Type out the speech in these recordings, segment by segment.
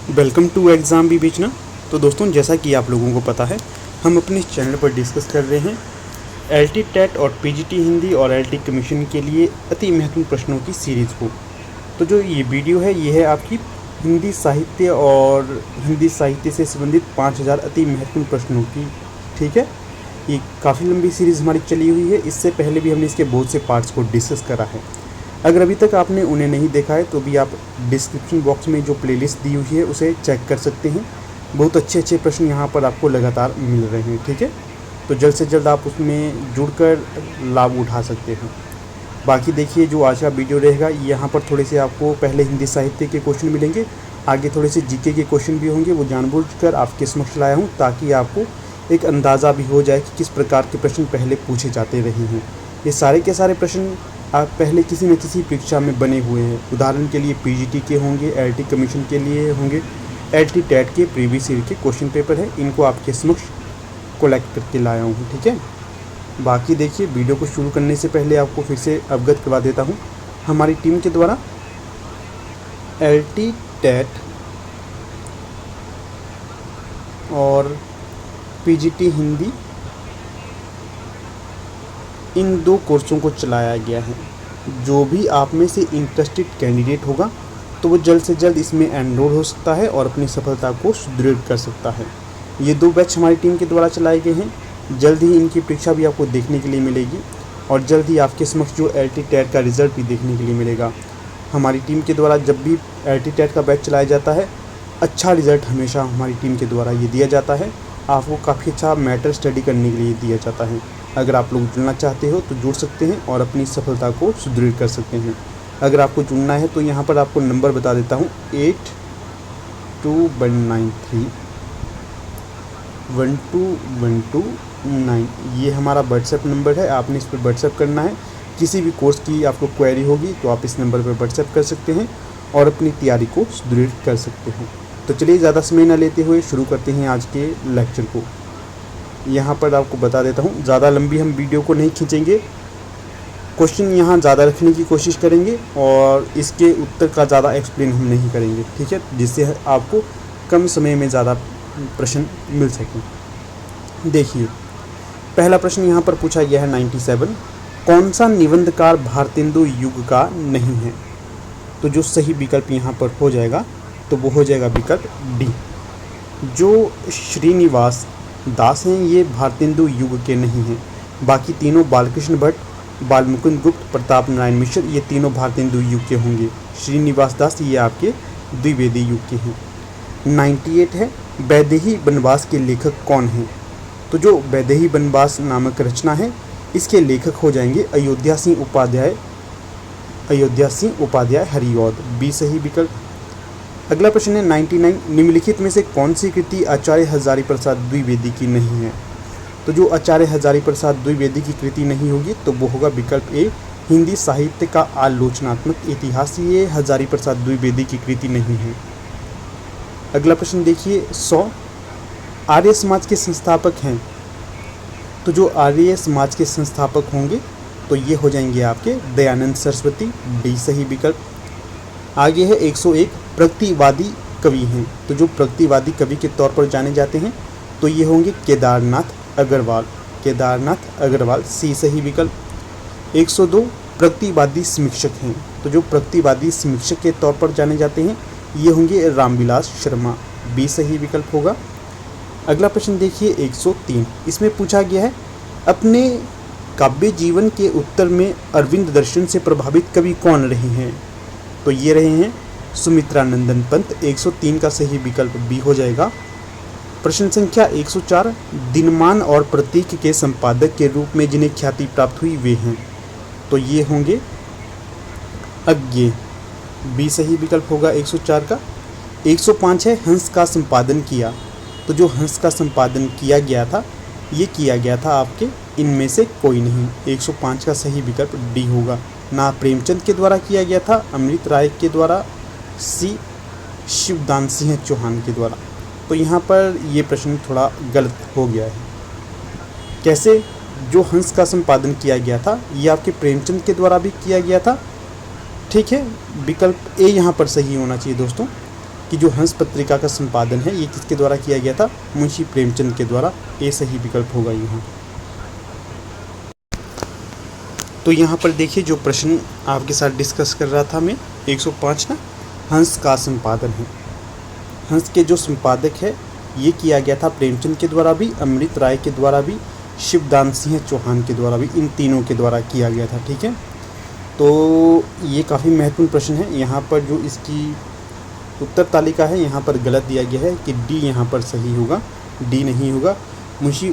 Welcome to exam भी बेचना। तो दोस्तों, जैसा कि आप लोगों को पता है, हम अपने इस चैनल पर डिस्कस कर रहे हैं एलटी टेट और पीजीटी हिंदी और एलटी कमीशन के लिए अति महत्वपूर्ण प्रश्नों की सीरीज़ को। तो जो ये वीडियो है, ये है आपकी हिंदी साहित्य और हिंदी साहित्य से संबंधित 5000 अति महत्वपूर्ण प्रश्नों की। ठीक है, ये काफ़ी लंबी सीरीज़ हमारी चली हुई है। इससे पहले भी हमने इसके बहुत से पार्ट्स को डिस्कस करा है। अगर अभी तक आपने उन्हें नहीं देखा है तो भी आप डिस्क्रिप्शन बॉक्स में जो प्लेलिस्ट दी हुई है उसे चेक कर सकते हैं। बहुत अच्छे अच्छे प्रश्न यहाँ पर आपको लगातार मिल रहे हैं। ठीक है, तो जल्द से जल्द आप उसमें जुड़कर लाभ उठा सकते हैं। बाकी देखिए, जो आज का वीडियो रहेगा, यहाँ पर थोड़े से आपको पहले हिंदी साहित्य के क्वेश्चन मिलेंगे, आगे थोड़े से जीके के क्वेश्चन भी होंगे। वो जानबूझकर आपके समक्ष लाया हूँ ताकि आपको एक अंदाज़ा भी हो जाए कि किस प्रकार के प्रश्न पहले पूछे जाते रहे हैं। ये सारे के सारे प्रश्न आप पहले किसी न किसी परीक्षा में बने हुए हैं। उदाहरण के लिए पीजीटी के होंगे, एलटी कमीशन के लिए होंगे, एलटी टेट के प्रीवियस ईयर के क्वेश्चन पेपर है। इनको आपके समक्ष कलेक्ट करके लाया हूँ। ठीक है, बाकी देखिए, वीडियो को शुरू करने से पहले आपको फिर से अवगत करवा देता हूँ। हमारी टीम के द्वारा एलटी टेट और पीजीटी हिंदी इन 2 कोर्सों को चलाया गया है। जो भी आप में से इंटरेस्टेड कैंडिडेट होगा तो वो जल्द से जल्द इसमें एनरोल हो सकता है और अपनी सफलता को सुदृढ़ कर सकता है। ये 2 बैच हमारी टीम के द्वारा चलाए गए हैं। जल्द ही इनकी परीक्षा भी आपको देखने के लिए मिलेगी और जल्द ही आपके समक्ष जो एलटी टेट का रिज़ल्ट भी देखने के लिए मिलेगा। हमारी टीम के द्वारा जब भी एलटी टेट का बैच चलाया जाता है, अच्छा रिज़ल्ट हमेशा हमारी टीम के द्वारा ये दिया जाता है। आपको काफ़ी अच्छा मैटर स्टडी करने के लिए दिया जाता है। अगर आप लोग जुड़ना चाहते हो तो जुड़ सकते हैं और अपनी सफलता को सुदृढ़ कर सकते हैं। अगर आपको जुड़ना है तो यहाँ पर आपको नंबर बता देता हूँ, 8219312129। ये हमारा व्हाट्सएप नंबर है। आपने इस पर व्हाट्सएप करना है। किसी भी कोर्स की आपको क्वेरी होगी तो आप इस नंबर पर व्हाट्सएप कर सकते हैं और अपनी तैयारी को सुदृढ़ कर सकते हैं। तो चलिए, ज़्यादा समय न लेते हुए शुरू करते हैं आज के लेक्चर को। यहाँ पर आपको बता देता हूँ, ज़्यादा लंबी हम वीडियो को नहीं खींचेंगे। क्वेश्चन यहाँ ज़्यादा रखने की कोशिश करेंगे और इसके उत्तर का ज़्यादा एक्सप्लेन हम नहीं करेंगे। ठीक है, जिससे आपको कम समय में ज़्यादा प्रश्न मिल सकें। देखिए, पहला प्रश्न यहाँ पर पूछा गया है 97। कौन सा निबंधकार भारतेंदु युग का नहीं है? तो जो सही विकल्प यहाँ पर हो जाएगा तो वो हो जाएगा विकल्प डी। जो श्रीनिवास दास हैं ये भारतेंदु युग के नहीं हैं। बाकी तीनों बालकृष्ण भट्ट, बालमुकुंद गुप्त, प्रताप नारायण मिश्र, ये तीनों भारतेंदु युग के होंगे। श्रीनिवास दास ये आपके द्विवेदी युग के हैं। 98 है, वैदेही वनवास के लेखक कौन हैं? तो जो वैदेही वनवास नामक रचना है, इसके लेखक हो जाएंगे अयोध्या सिंह उपाध्याय हरिऔध। बी सही विकल्प। अगला प्रश्न है 99। निम्नलिखित में से कौन सी कृति आचार्य हजारीप्रसाद द्विवेदी की नहीं है? तो जो आचार्य हजारीप्रसाद द्विवेदी की कृति नहीं होगी तो वो होगा विकल्प ए, हिंदी साहित्य का आलोचनात्मक इतिहास। ये हजारीप्रसाद द्विवेदी की कृति नहीं है। अगला प्रश्न देखिए 100। आर्य समाज के संस्थापक हैं? तो जो आर्य समाज के संस्थापक होंगे तो ये हो जाएंगे आपके दयानंद सरस्वती। डी सही विकल्प। आगे है 101। प्रगतिवादी कवि हैं? तो जो प्रगतिवादी कवि के तौर पर जाने जाते हैं तो ये होंगे केदारनाथ अग्रवाल। सी सही विकल्प। 102। प्रगतिवादी समीक्षक हैं? तो जो प्रगतिवादी समीक्षक के तौर पर जाने जाते हैं ये होंगे रामविलास शर्मा। बी सही विकल्प होगा। अगला प्रश्न देखिए 103। इसमें पूछा गया है, अपने काव्य जीवन के उत्तर में अरविंद दर्शन से प्रभावित कवि कौन रहे हैं? तो ये रहे हैं सुमित्रानंदन पंत। 103 का सही विकल्प बी हो जाएगा। प्रश्न संख्या 104। दिनमान और प्रतीक के संपादक के रूप में जिन्हें ख्याति प्राप्त हुई वे हैं? तो ये होंगे अज्ञे। बी सही विकल्प होगा 104 का। 105 है, हंस का संपादन किया? तो जो हंस का संपादन किया गया था ये किया गया था आपके इनमें से कोई नहीं। 105 का सही विकल्प डी होगा। ना प्रेमचंद के द्वारा किया गया था, अमृत राय के द्वारा, सी शिवदान सिंह चौहान के द्वारा। तो यहाँ पर ये प्रश्न थोड़ा गलत हो गया है। कैसे? जो हंस का संपादन किया गया था ये आपके प्रेमचंद के द्वारा भी किया गया था। ठीक है, विकल्प ए यहाँ पर सही होना चाहिए दोस्तों। कि जो हंस पत्रिका का संपादन है ये किसके द्वारा किया गया था? मुंशी प्रेमचंद के द्वारा। ये सही विकल्प होगा यहाँ। तो यहाँ पर देखिए जो प्रश्न आपके साथ डिस्कस कर रहा था मैं, 105 ना, हंस का संपादन है। हंस के जो संपादक है ये किया गया था प्रेमचंद के द्वारा भी, अमृत राय के द्वारा भी, शिवदान सिंह चौहान के द्वारा भी, इन तीनों के द्वारा किया गया था। ठीक है, तो ये काफ़ी महत्वपूर्ण प्रश्न है। यहाँ पर जो इसकी उत्तर तालिका है यहाँ पर गलत दिया गया है कि डी यहाँ पर सही होगा, डी नहीं होगा। मुंशी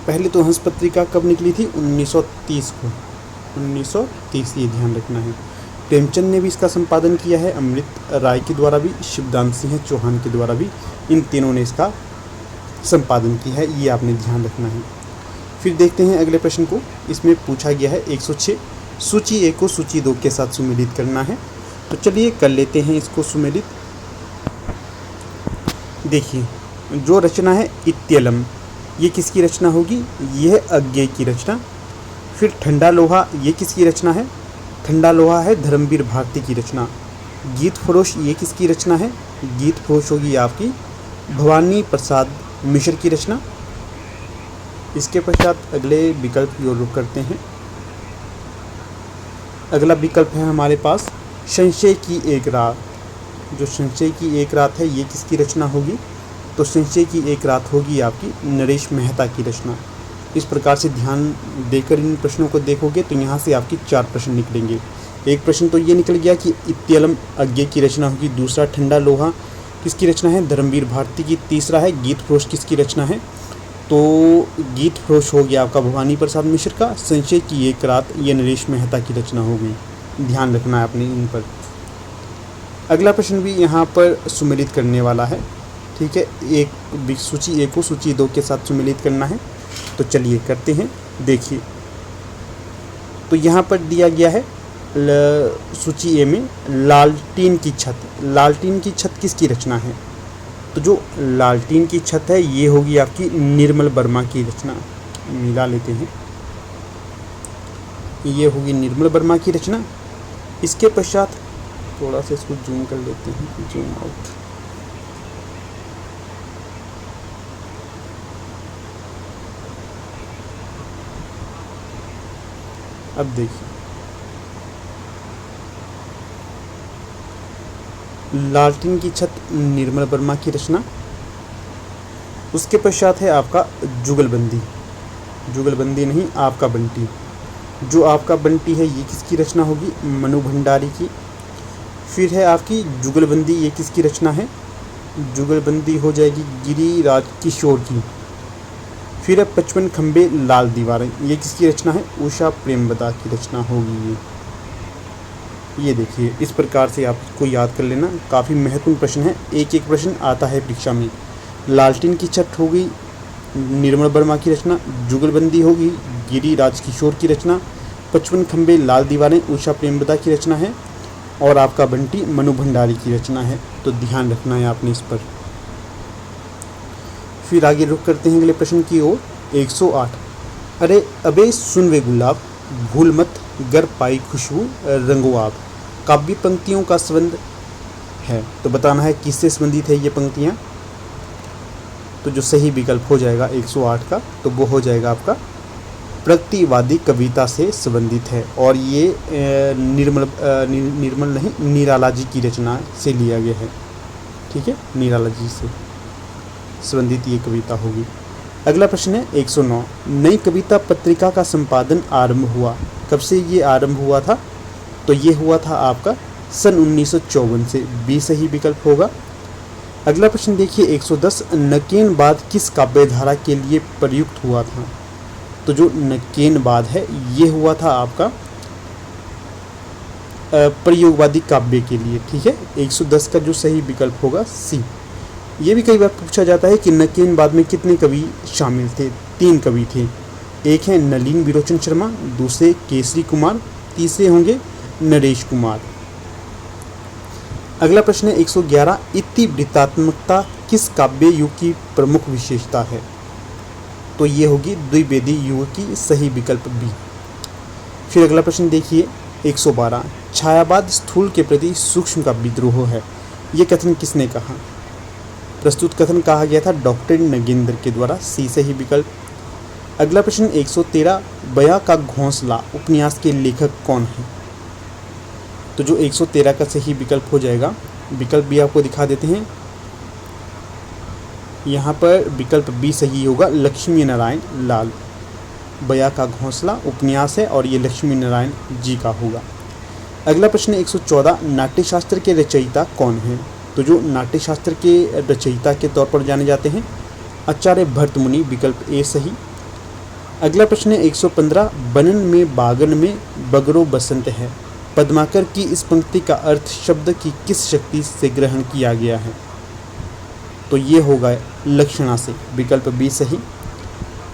पहले तो हंस पत्रिका कब निकली थी? 1930 को, 1930, ये ध्यान रखना है। प्रेमचंद ने भी इसका संपादन किया है, अमृत राय के द्वारा भी, शिवदान सिंह चौहान के द्वारा भी, इन तीनों ने इसका संपादन किया है, ये आपने ध्यान रखना है। फिर देखते हैं अगले प्रश्न को। इसमें पूछा गया है 106, सूची ए को सूची 2 के साथ सुमेलित करना है। तो चलिए कर लेते हैं इसको सुमेलित। देखिए जो रचना है इत्यलम, ये किसकी रचना होगी? यह अज्ञेय की रचना। फिर ठंडा लोहा, ये किसकी रचना है? ठंडा लोहा है धर्मवीर भारती की रचना। गीत फरोश, ये किसकी रचना है? गीत फरोश होगी आपकी भवानी प्रसाद मिश्र की रचना। इसके पश्चात अगले विकल्प की ओर रुख करते हैं। अगला विकल्प है हमारे पास संशय की एक रात। जो संशय की एक रात है ये किसकी रचना होगी? तो संशय की एक रात होगी आपकी नरेश मेहता की रचना। इस प्रकार से ध्यान देकर इन प्रश्नों को देखोगे तो यहाँ से आपकी 4 प्रश्न निकलेंगे। एक प्रश्न तो ये निकल गया कि इत्यलम अज्ञेय की रचना होगी। दूसरा, ठंडा लोहा किसकी रचना है? धर्मवीर भारती की। तीसरा है गीत फरोश किसकी रचना है? तो गीत फरोश हो गया आपका भवानी प्रसाद मिश्र का। संशय की एक रात ये नरेश मेहता की रचना हो गई। ध्यान रखना है आपने इन पर। अगला प्रश्न भी यहाँ पर सुमेलित करने वाला है। ठीक है, एक सूची ए को सूची 2 के साथ सुमेलित करना है। तो चलिए करते हैं। देखिए तो यहाँ पर दिया गया है सूची ए में लालटीन की छत। लालटीन की छत किसकी रचना है? तो जो लालटीन की छत है ये होगी आपकी निर्मल वर्मा की रचना। मिला लेते हैं, ये होगी निर्मल वर्मा की रचना। इसके पश्चात थोड़ा सा इसको जूम कर लेते हैं, जूम आउट। अब देखिए लालटीन की छत निर्मल वर्मा की रचना। उसके पश्चात है आपका जुगलबंदी। जुगलबंदी नहीं, आपका बंटी। जो आपका बंटी है ये किसकी रचना होगी? मनु भंडारी की। फिर है आपकी जुगलबंदी, ये किसकी रचना है? जुगलबंदी हो जाएगी गिरिराज किशोर की। फिर है 55 खंबे लाल दीवारें, ये किसकी रचना है? उषा प्रेमवदा की रचना होगी ये देखिए इस प्रकार से आप इसको याद कर लेना। काफ़ी महत्वपूर्ण प्रश्न है, एक एक प्रश्न आता है परीक्षा में। लालटीन की छत हो गई निर्मल वर्मा की रचना, जुगलबंदी होगी गिरिराज किशोर की रचना, 55 खंबे लाल दीवारें उषा प्रेमवदा की रचना है, और आपका बंटी मनु भंडारी की रचना है। तो ध्यान रखना है आपने इस पर। फिर आगे रुख करते हैं अगले प्रश्न की ओर। 108, अरे अबे सुन वे गुलाब, भूल मत गर पाई खुशबू रंगो आप। काव्य पंक्तियों का संबंध है, तो बताना है किससे संबंधित है ये पंक्तियाँ। तो जो सही विकल्प हो जाएगा 108 का, तो वो हो जाएगा आपका प्रगतिवादी कविता से संबंधित है, और ये निर्मल नहीं निराला जी की रचना से लिया गया है। ठीक है, निराला जी से संबंधित ये कविता होगी। अगला प्रश्न है 109, नई कविता पत्रिका का संपादन आरंभ हुआ, कब से ये आरंभ हुआ था? तो ये हुआ था आपका सन 1954 से। बी सही विकल्प होगा। अगला प्रश्न देखिए 110, नकेनबाद किस काव्यधारा के लिए प्रयुक्त हुआ था? तो जो नकेनबाद है ये हुआ था आपका प्रयोगवादी काव्य के लिए। ठीक है, 110 का जो सही विकल्प होगा सी। ये भी कई बार पूछा जाता है कि नकेनबाद में कितने कवि शामिल थे? 3 कवि थे। एक है नलिन विरोचन शर्मा, दूसरे केसरी कुमार, तीसरे होंगे नरेश कुमार। अगला प्रश्न है 111, इतिवृत्तात्मकता किस काव्य युग की प्रमुख विशेषता है? तो ये होगी द्विवेदी युग की, सही विकल्प बी। फिर अगला प्रश्न देखिए 112, छायावाद स्थूल के प्रति सूक्ष्म का विद्रोह है, ये कथन किसने कहा? प्रस्तुत कथन कहा गया था डॉक्टर नगेंद्र के द्वारा, सी सही विकल्प। अगला प्रश्न 113, बया का घोंसला उपन्यास के लेखक कौन है? तो जो 113 का सही विकल्प हो जाएगा, विकल्प भी आपको दिखा देते हैं। यहाँ पर विकल्प बी सही होगा, लक्ष्मी नारायण लाल। बया का घोंसला उपन्यास है और ये लक्ष्मी नारायण जी का होगा। अगला प्रश्न 114, नाट्यशास्त्र के रचयिता कौन हैं? तो जो नाट्यशास्त्र के रचयिता के तौर पर जाने जाते हैं आचार्य भर्तमुनि, विकल्प ए सही। अगला प्रश्न 115, बनन में बागन में बगरो बसंत है। पद्माकर की इस पंक्ति का अर्थ शब्द की किस शक्ति से ग्रहण किया गया है? तो ये होगा लक्षणा से, विकल्प बी सही।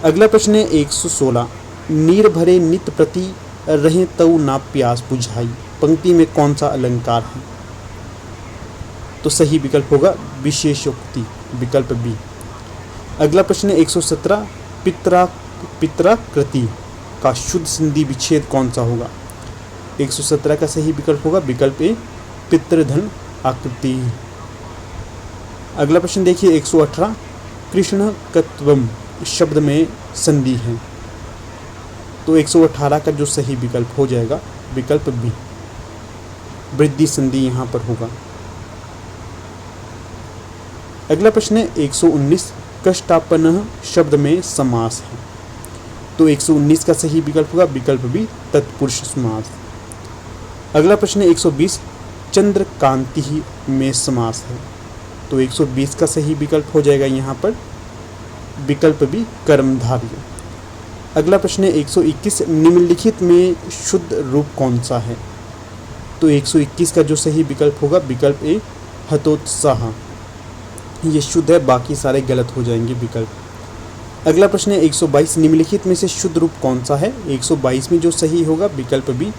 अगला प्रश्न 116, नीर भरे नित प्रति रहे तऊ ना प्यास बुझाई। पंक्ति में कौन सा अलंकार है? तो सही विकल्प होगा विशेषोक्ति, विकल्प बी। अगला प्रश्न 117, पित्राकृति का शुद्ध संधि विच्छेद कौन सा होगा? 117 का सही विकल्प होगा विकल्प ए, पितृधन आकृति। अगला प्रश्न देखिए 118, कृष्णकत्वम शब्द में संधि है। तो 118 का जो सही विकल्प हो जाएगा विकल्प बी, वृद्धि संधि यहाँ पर होगा। अगला प्रश्न है 119, कष्टापन्नः शब्द में समास है। तो 119 का सही विकल्प होगा विकल्प बी, तत्पुरुष समास। अगला प्रश्न है 120, चंद्रकांति में समास है। तो 120 का सही विकल्प हो जाएगा यहाँ पर विकल्प बी, कर्मधारय। अगला प्रश्न है 121, निम्नलिखित में शुद्ध रूप कौन सा है? तो 121 का जो सही विकल्प होगा विकल्प ए, हतोत्साह। ये शुद्ध है, बाकी सारे गलत हो जाएंगे विकल्प। अगला प्रश्न है 122, निम्नलिखित में से शुद्ध रूप कौन सा है? 122 में जो सही होगा विकल्प बी,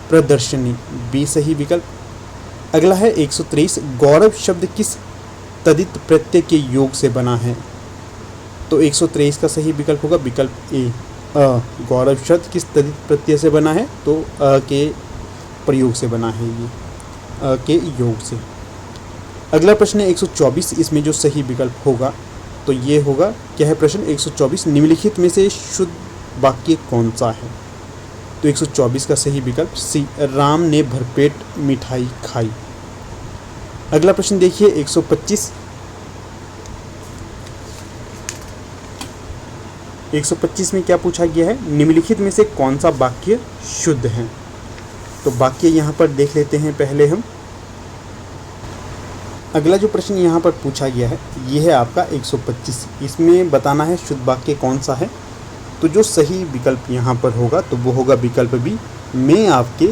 प्रदर्शनी, बी सही विकल्प। अगला है 123, गौरव शब्द किस तदित प्रत्यय के योग से बना है? तो 123 का सही विकल्प होगा विकल्प ए, गौरव शब्द किस तदित प्रत्यय से बना है? तो के प्रयोग से बना है, ये के योग से। अगला प्रश्न है 124, इसमें जो सही विकल्प होगा तो ये होगा, क्या है प्रश्न 124, निम्नलिखित में से शुद्ध वाक्य कौन सा है? तो 124 का सही विकल्प सी, राम ने भरपेट मिठाई खाई। अगला प्रश्न देखिए 125, 125 में क्या पूछा गया है? निम्नलिखित में से कौन सा वाक्य शुद्ध है? तो वाक्य यहाँ पर देख लेते हैं पहले हम। अगला जो प्रश्न यहाँ पर पूछा गया है ये है आपका 125, इसमें बताना है शुद्ध वाक्य कौन सा है। तो जो सही विकल्प यहाँ पर होगा तो वो होगा विकल्प बी, मैं आपके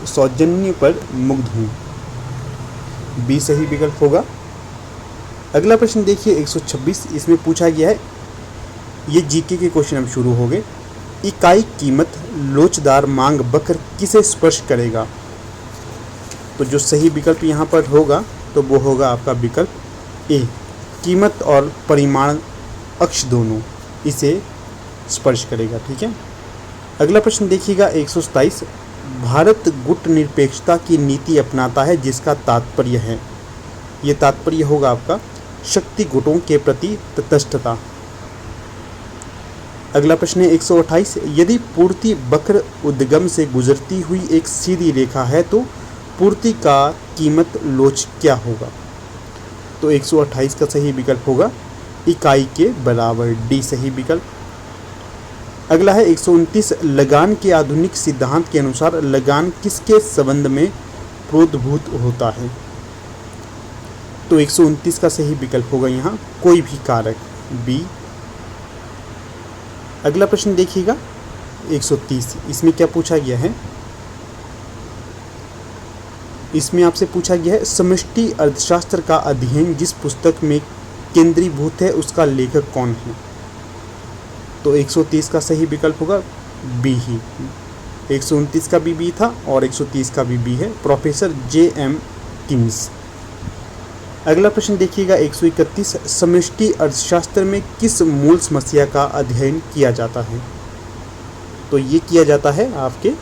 सौजन्य पर मुग्ध हूँ, बी सही विकल्प होगा। अगला प्रश्न देखिए 126, इसमें पूछा गया है, ये जीके के क्वेश्चन अब शुरू हो गए। इकाई कीमत लोचदार मांग वक्र किसे स्पर्श करेगा? तो जो सही विकल्प यहाँ पर होगा तो वो होगा आपका विकल्प ए, कीमत और परिमाण अक्ष दोनों इसे स्पर्श करेगा, ठीक है। अगला प्रश्न देखिएगा 127, भारत गुट निरपेक्षता की नीति अपनाता है जिसका तात्पर्य है, ये तात्पर्य होगा आपका शक्ति गुटों के प्रति तटस्थता। अगला प्रश्न है 128, यदि पूर्ति वक्र उद्गम से गुजरती हुई एक सीधी रेखा है तो पूर्ति का कीमत लोच क्या होगा? तो 128 का सही विकल्प होगा इकाई के बराबर, डी सही विकल्प। अगला है 129, लगान के आधुनिक सिद्धांत के अनुसार लगान किसके संबंध में प्रोद्भूत होता है? तो 129 का सही विकल्प होगा यहाँ कोई भी कारक, बी। अगला प्रश्न देखिएगा 130, इसमें क्या पूछा गया है? इसमें आपसे पूछा गया है, समष्टि अर्थशास्त्र का अध्ययन जिस पुस्तक में केंद्रीभूत है उसका लेखक कौन है? तो 130 का सही विकल्प होगा बी ही, 129 का भी बी था और 130 का भी बी है, प्रोफेसर जे.एम. किम्स। अगला प्रश्न देखिएगा 131, समष्टि अर्थशास्त्र में किस मूल समस्या का अध्ययन किया जाता है? तो ये किया जाता है आपके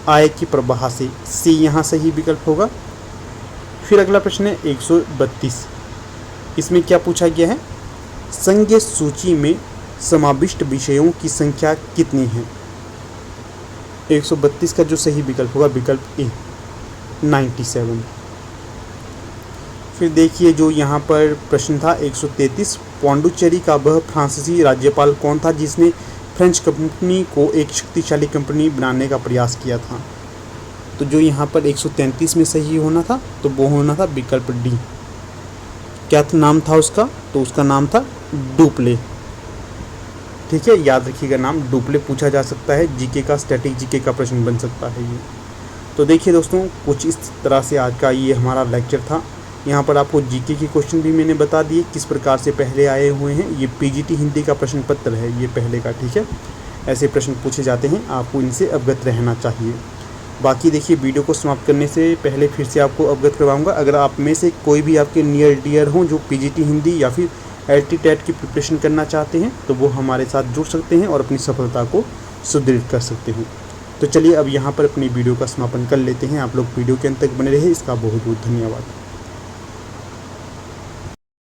आय की प्रवाह से, सी यहाँ सही विकल्प होगा। फिर अगला प्रश्न है 132। इसमें क्या पूछा गया है, संज्ञ सूची में समाविष्ट विषयों की संख्या कितनी है। 132 का जो सही विकल्प होगा विकल्प ए 97। फिर देखिए जो यहाँ पर प्रश्न था 133, पौंडुचेरी का वह फ्रांसीसी राज्यपाल कौन था जिसने फ्रेंच कंपनी को एक शक्तिशाली कंपनी बनाने का प्रयास किया था। तो जो यहाँ पर 133 में सही होना था तो वो होना था विकल्प डी। क्या नाम था उसका, तो उसका नाम था डुप्ले। ठीक है, याद रखिएगा नाम डुप्ले पूछा जा सकता है, जीके का स्टैटिक जीके का प्रश्न बन सकता है ये। तो देखिए दोस्तों कुछ इस तरह से आज का ये हमारा लेक्चर था। यहाँ पर आपको जीके के क्वेश्चन भी मैंने बता दिए किस प्रकार से पहले आए हुए हैं। ये पीजीटी हिंदी का प्रश्न पत्र है ये पहले का। ठीक है, ऐसे प्रश्न पूछे जाते हैं, आपको इनसे अवगत रहना चाहिए। बाकी देखिए वीडियो को समाप्त करने से पहले फिर से आपको अवगत करवाऊंगा, अगर आप में से कोई भी आपके नियर डियर हों जो पीजीटी हिंदी या फिर एलटी टेट की प्रिपरेशन करना चाहते हैं तो वो हमारे साथ जुड़ सकते हैं और अपनी सफलता को सुदृढ़ कर सकते हैं। तो चलिए अब यहाँ पर अपनी वीडियो का समापन कर लेते हैं। आप लोग वीडियो के अंत तक बने रहे, इसका बहुत बहुत धन्यवाद।